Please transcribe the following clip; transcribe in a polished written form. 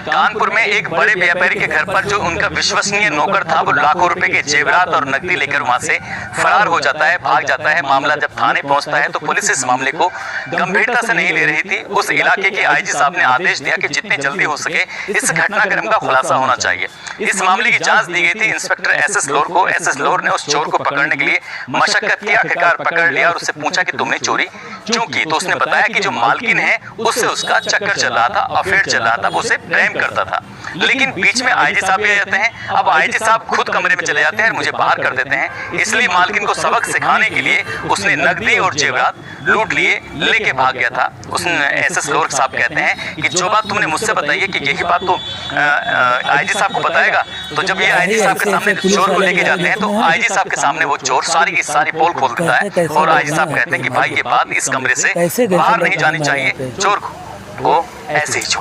कानपुर में एक बड़े व्यापारी के घर पर जो उनका विश्वसनीय नौकर था वो लाखों रुपए के जेवरात और नकदी लेकर वहां से फरार हो जाता है, भाग जाता है। मामला जब थाने पहुंचता है तो पुलिस इस मामले को गंभीरता से नहीं ले रही थी। उस इलाके के आईजी साहब ने आदेश दिया कि जितनी जल्दी हो सके इस घटनाक्रम का खुलासा होना चाहिए। इस मामले की जांच दी गई थी इंस्पेक्टर एसएस लोर को। एसएस लोर ने उस चोर को पकड़ने के लिए मशक्कत की, आखिरकार पकड़ लिया और उससे पूछा कि तुमने चोरी क्यों की। तो उसने बताया कि जो मालकिन है उससे उसका चक्कर चल रहा था, अफेयर चल रहा था, वो उसे प्रेम करता था। लेकिन बीच में आईजी साहब भी आ जाते हैं। अब आईजी साहब खुद कमरे में चले जाते हैं और मुझे बाहर कर देते हैं। इसलिए मालकिन को सबक सिखाने के लिए उसने नकदी और जेवरात लूट लिए, लेके भाग गया था। उसने एसएस लोर साहब कहते हैं कि जो बात तुमने मुझसे बताई है कि यही बात तो आईजी साहब को बताएगा। तो जब ये आईजी साहब के सामने चोर को लेके जाते हैं तो आईजी साहब के सामने वो चोर सारी की सारी पोल खोल देता है और आईजी साहब कहते हैं कि भाई ये बात इस कमरे से बाहर नहीं जानी चाहिए, चोर को ऐसे ही छोड़